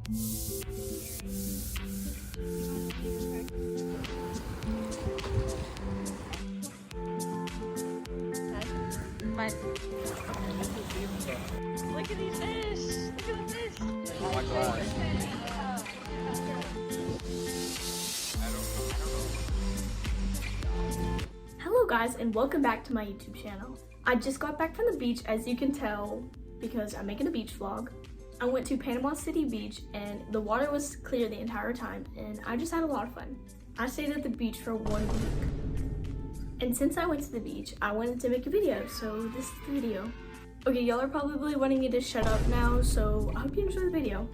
Look at these fish! Look at the fish! Oh my gosh. Hello guys, and welcome back to my YouTube channel. I just got back from the beach, as you can tell, because I'm making a beach vlog. I went to Panama City Beach and the water was clear the entire time and I just had a lot of fun. I stayed at the beach for 1 week. And since I went to the beach, I wanted to make a video, so this is the video. Okay, y'all are probably wanting me to shut up now, so I hope you enjoy the video.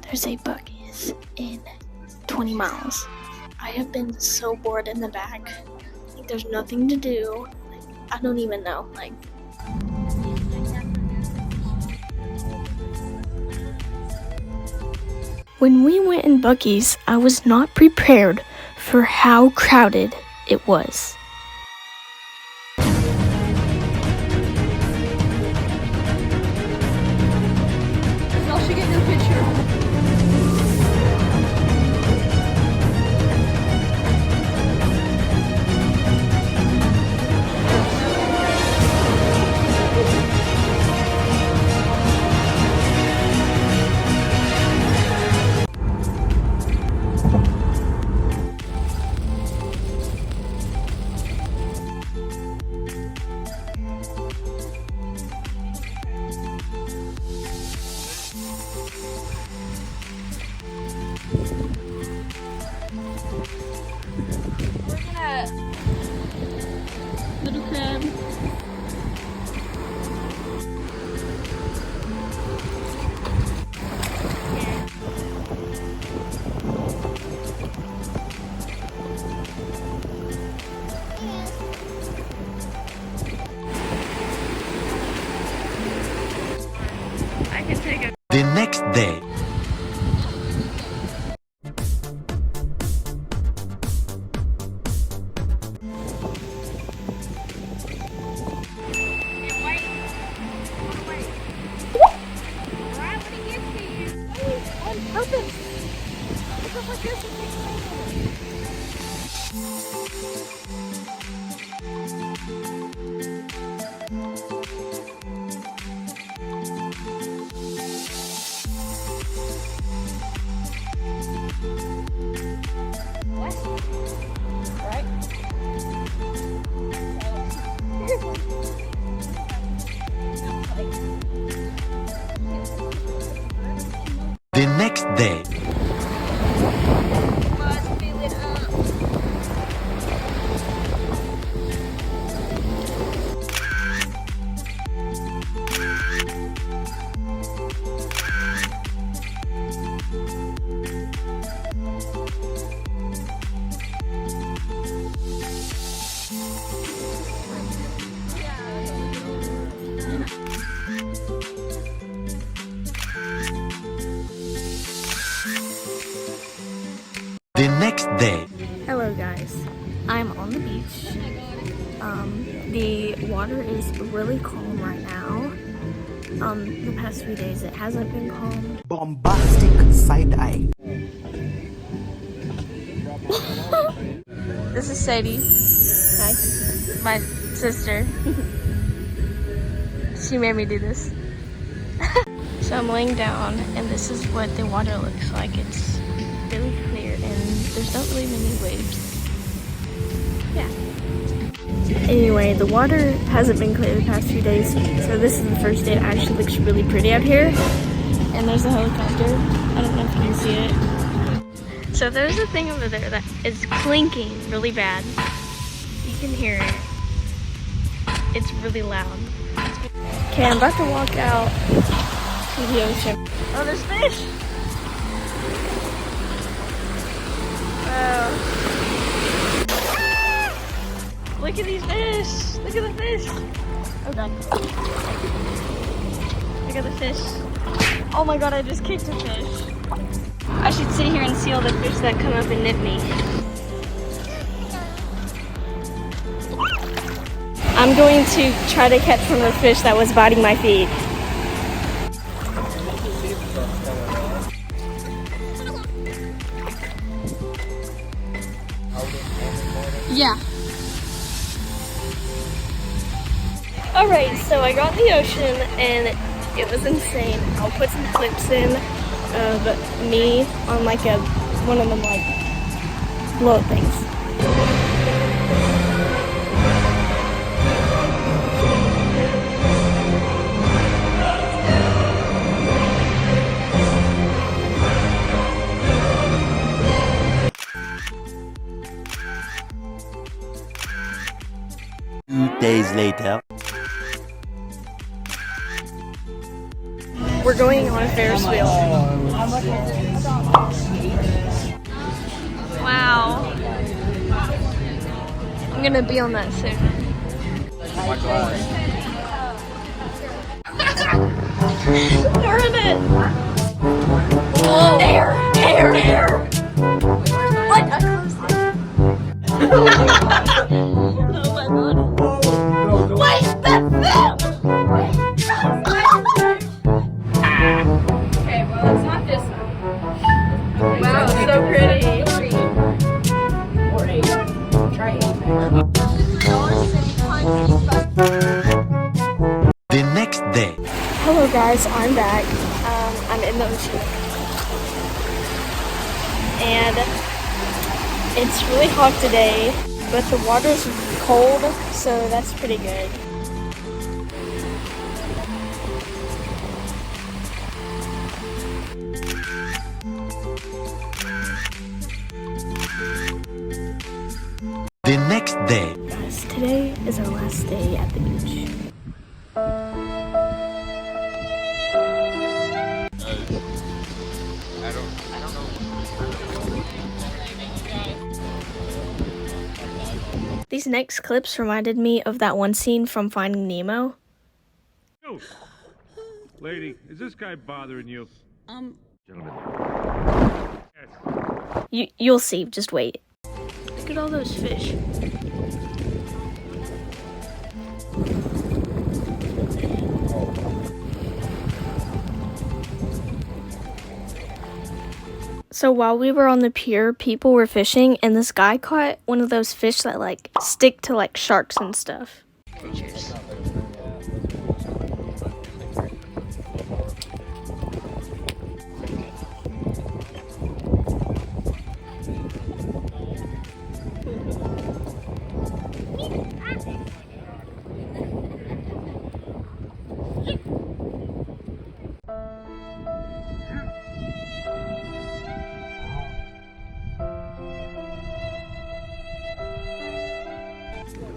There's a Buc-ee's in 20 miles. I have been so bored in the back. Like, there's nothing to do. I don't even know. Like, when we went in Buc-ee's, I was not prepared for how crowded it was. Y'all should get no picture. Little crab. I can take it. The next day. The next day. The next day. Hello guys, I'm on the beach. The water is really calm right now. The past few days it hasn't been calm. Bombastic side eye. This is Sadie. Hi. My sister. She made me do this. So I'm laying down and this is what the water looks like. It's really clear and there's not really many waves. Yeah. Anyway, the water hasn't been clear the past few days, so this is the first day. It actually looks really pretty out here. And there's a helicopter. I don't know if you can see it. So there's a thing over there that is clinking really bad. You can hear it. It's really loud. Okay, I'm about to walk out to the ocean. Oh, there's fish! Wow. Look at these fish! Look at the fish! Oh god. Look at the fish. Oh my god, I just kicked a fish. I should sit here and see all the fish that come up and nip me. I'm going to try to catch one of the fish that was biting my feet. Yeah. Alright, so I got in the ocean and it was insane. I'll put some clips in of me on like one of them like blow things. Days later. We're going on a Ferris wheel. Wow. I'm gonna be on that soon. We're in it! Oh. Air! What? I closed it. Oh my god. Wait, that's them! Okay, well, it's not this one. Wow, so pretty. The next day. Hello guys, I'm back. I'm in the ocean. And it's really hot today, but the water's cold, so that's pretty good. The next day. Guys, today is our last day at the beach. These next clips reminded me of that one scene from Finding Nemo. Yo, lady, is this guy bothering you? Gentlemen. Yes. You'll see, just wait. Look at all those fish. So while we were on the pier, people were fishing, and this guy caught one of those fish that like stick to like sharks and stuff. Pictures.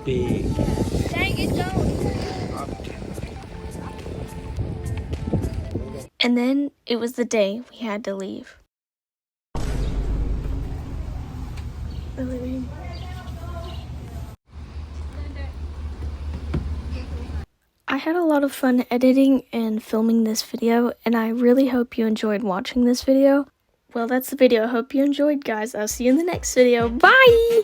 Big. And then it was the day we had to leave. I had a lot of fun editing and filming this video, and I really hope you enjoyed watching this video. Well, that's the video. I hope you enjoyed, guys. I'll see you in the next video. Bye!